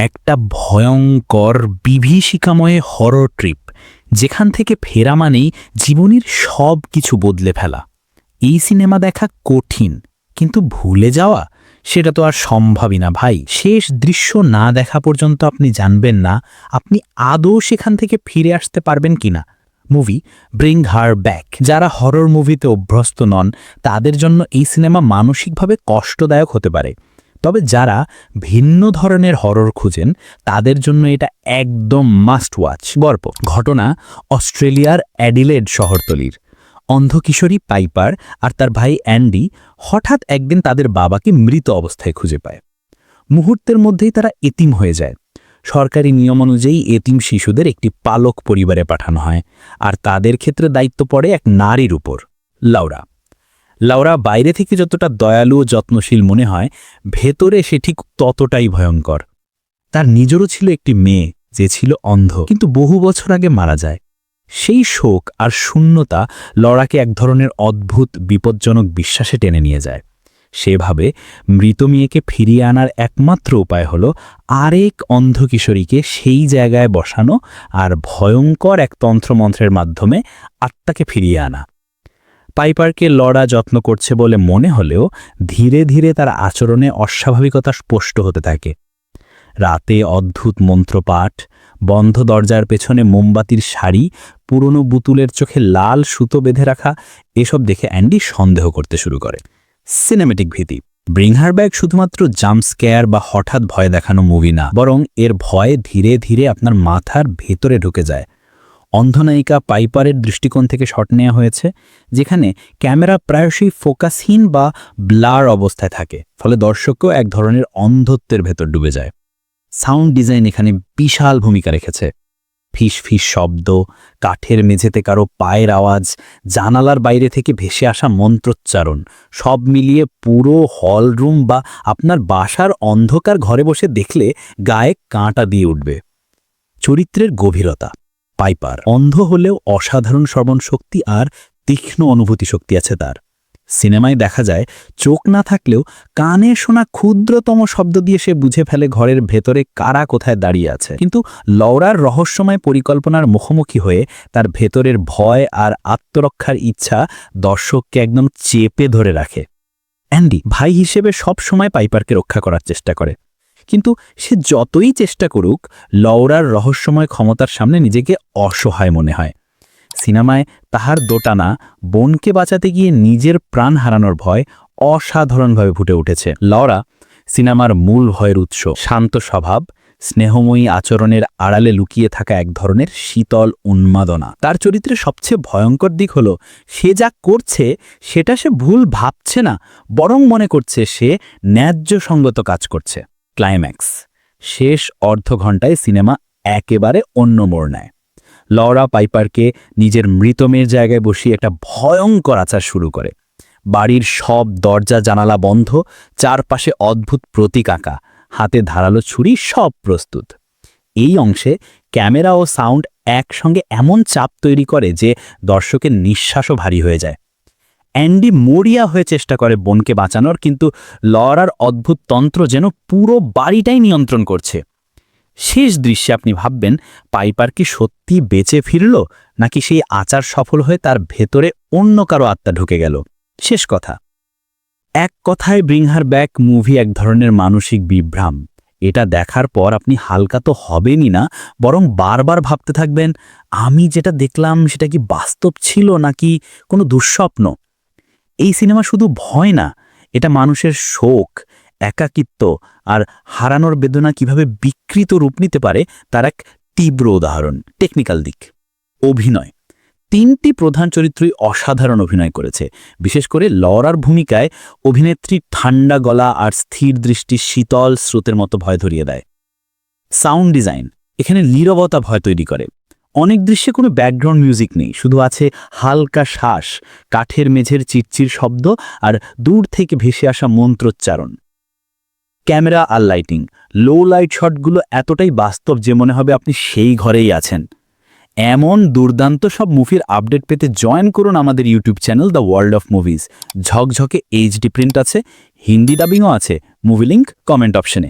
একটা ভয়ঙ্কর বিভীষিকাময় হরর ট্রিপ, যেখান থেকে ফেরা মানেই জীবনের সব কিছু বদলে ফেলা। এই সিনেমা দেখা কঠিন, কিন্তু ভুলে যাওয়া সেটা তো আর সম্ভবই না ভাই। শেষ দৃশ্য না দেখা পর্যন্ত আপনি জানবেন না আপনি আদৌ সেখান থেকে ফিরে আসতে পারবেন কিনা। মুভি ব্রিং হার ব্যাক। যারা হরর মুভিতে অভ্যস্ত নন তাদের জন্য এই সিনেমা মানসিকভাবে কষ্টদায়ক হতে পারে, তবে যারা ভিন্ন ধরনের হরর খুঁজেন তাদের জন্য এটা একদম মাস্ট ওয়াচ। গল্প ঘটনা অস্ট্রেলিয়ার অ্যাডিলেড শহরতলির। অন্ধ কিশোরী পাইপার আর তার ভাই অ্যান্ডি হঠাৎ একদিন তাদের বাবাকে মৃত অবস্থায় খুঁজে পায়। মুহূর্তের মধ্যেই তারা এতিম হয়ে যায়। সরকারি নিয়ম অনুযায়ী এতিম শিশুদের একটি পালক পরিবারে পাঠানো হয়, আর তাদের ক্ষেত্রে দায়িত্ব পড়ে এক নারীর উপর, লাউরা। লাউরা বাইরে থেকে যতটা দয়ালু ও যত্নশীল মনে হয়, ভেতরে সে ঠিক ততটাই ভয়ঙ্কর। তার নিজেরও ছিল একটি মেয়ে যে ছিল অন্ধ, কিন্তু বহু বছর আগে মারা যায়। সেই শোক আর শূন্যতা লরাকে এক ধরনের অদ্ভুত বিপজ্জনক বিশ্বাসে টেনে নিয়ে যায়। সেভাবে মৃত মেয়েকে ফিরিয়ে আনার একমাত্র উপায় হল আরেক অন্ধ কিশোরীকে সেই জায়গায় বসানো আর ভয়ঙ্কর এক তন্ত্রমন্ত্রের মাধ্যমে আত্মাকে ফিরিয়ে আনা। পাইপারকে লরা যত্ন করছে বলে মনে হলেও ধীরে ধীরে তার আচরণে অস্বাভাবিকতা স্পষ্ট হতে থাকে। রাতে অদ্ভুত মন্ত্রপাঠ, বন্ধ দরজার পেছনে মোমবাতির শাড়ি, পুরনো বুতুলের চোখে লাল সুতো বেঁধে রাখা, এসব দেখে অ্যান্ডি সন্দেহ করতে শুরু করে। সিনেমেটিক ভীতি ব্রিং হার ব্যাক শুধুমাত্র জাম্প স্কেয়ার বা হঠাৎ ভয় দেখানো মুভি না, বরং এর ভয় ধীরে ধীরে আপনার মাথার ভেতরে ঢুকে যায়। অন্ধনায়িকা পাইপারের দৃষ্টিকোণ থেকে শট নেওয়া হয়েছে, যেখানে ক্যামেরা প্রায়শই ফোকাসহীন বা ব্লার অবস্থায় থাকে, ফলে দর্শকও এক ধরনের অন্ধত্বের ভেতর ডুবে যায়। সাউন্ড ডিজাইন এখানে বিশাল ভূমিকা রেখেছে। ফিস ফিস শব্দ, কাঠের মেঝেতে কারো পায়ের আওয়াজ, জানালার বাইরে থেকে ভেসে আসা মন্ত্রোচ্চারণ, সব মিলিয়ে পুরো হল রুম বা আপনার বাসার অন্ধকার ঘরে বসে দেখলে গায়ে কাঁটা দিয়ে উঠবে। চরিত্রের গভীরতা পাইপার অন্ধ হলেও অসাধারণ শ্রবণ শক্তি আর তীক্ষ্ণ অনুভূতি শক্তি আছে তার। সিনেমায় দেখা যায় চোখ না থাকলেও কানে শোনা ক্ষুদ্রতম শব্দ দিয়ে সে বুঝে ফেলে ঘরের ভেতরে কারা কোথায় দাঁড়িয়ে আছে। কিন্তু লওরার রহস্যময় পরিকল্পনার মুখোমুখি হয়ে তার ভেতরের ভয় আর আত্মরক্ষার ইচ্ছা দর্শককে একদম চেপে ধরে রাখে। অ্যান্ডি ভাই হিসেবে সব সময় পাইপারকে রক্ষা করার চেষ্টা করে, কিন্তু সে যতই চেষ্টা করুক লওরার রহস্যময় ক্ষমতার সামনে নিজেকে অসহায় মনে হয়। সিনেমায় তাহার দোটানা বোনকে বাঁচাতে গিয়ে নিজের প্রাণ হারানোর ভয় অসাধারণভাবে ফুটে উঠেছে। লরা সিনেমার মূল ভয়ের উৎস। শান্ত স্বভাব, স্নেহময়ী আচরণের আড়ালে লুকিয়ে থাকা এক ধরনের শীতল উন্মাদনা। তার চরিত্রের সবচেয়ে ভয়ঙ্কর দিক হল সে যা করছে সেটা সে ভুল ভাবছে না, বরং মনে করছে সে ন্যায্যসঙ্গত কাজ করছে। ক্লাইম্যাক্স শেষ অর্ধ ঘণ্টায় সিনেমা একেবারে অন্য মোড় নেয়। লরা পাইপারকে নিজের মৃত মেয়ের জায়গায় বসিয়ে একটা ভয়ঙ্কর আচার শুরু করে। বাড়ির সব দরজা জানালা বন্ধ, চারপাশে অদ্ভুত প্রতীক আঁকা, হাতে ধারালো ছুরি, সব প্রস্তুত। এই অংশে ক্যামেরা ও সাউন্ড একসঙ্গে এমন চাপ তৈরি করে যে দর্শকের নিঃশ্বাসও ভারী হয়ে যায়। অ্যান্ডি মরিয়া হয়ে চেষ্টা করে বোনকে বাঁচানোর, কিন্তু লরার অদ্ভুত তন্ত্র যেন পুরো বাড়িটাই নিয়ন্ত্রণ করছে। শেষ দৃশ্যে আপনি ভাববেন পাইপার কি সত্যি বেঁচে ফিরল, নাকি সেই আচার সফল হয়ে তার ভেতরে অন্য কারো আত্মা ঢুকে গেল। শেষ কথা, এক কথায় ব্রিং হার ব্যাক মুভি এক ধরনের মানসিক বিভ্রাম। এটা দেখার পর আপনি হালকা তো হবেনই না, বরং বারবার ভাবতে থাকবেন আমি যেটা দেখলাম সেটা কি বাস্তব ছিল নাকি কোনো দুঃস্বপ্ন। এই সিনেমা শুধু ভয় না, এটা মানুষের শোক, একাকিত্ব আর হারানোর বেদনা কিভাবে বিকৃত রূপ নিতে পারে তার এক তীব্র উদাহরণ। টেকনিক্যাল দিক অভিনয়, তিনটি প্রধান চরিত্রই অসাধারণ অভিনয় করেছে। বিশেষ করে লরার ভূমিকায় অভিনেত্রী ঠান্ডা গলা আর স্থির দৃষ্টি শীতল স্রোতের মতো ভয় ধরিয়ে দেয়। সাউন্ড ডিজাইন এখানে নীরবতা ভয় তৈরি করে। অনেক দৃশ্যে কোনো ব্যাকগ্রাউন্ড মিউজিক নেই, শুধু আছে হালকা শ্বাস, কাঠের মেঝের চিরচির শব্দ আর দূর থেকে ভেসে আসা মন্ত্রোচ্চারণ। ক্যামেরা আর লাইটিং, লো লাইট শটগুলো এতটাই বাস্তব যে মনে হবে আপনি সেই ঘরেই আছেন। এমন দুর্দান্ত সব মুভির আপডেট পেতে জয়েন করুন আমাদের YouTube channel the world of movies. ঝকঝকে এইচডি প্রিন্ট আছে, হিন্দি ডাবিংও আছে। মুভি লিঙ্ক কমেন্ট অপশনে।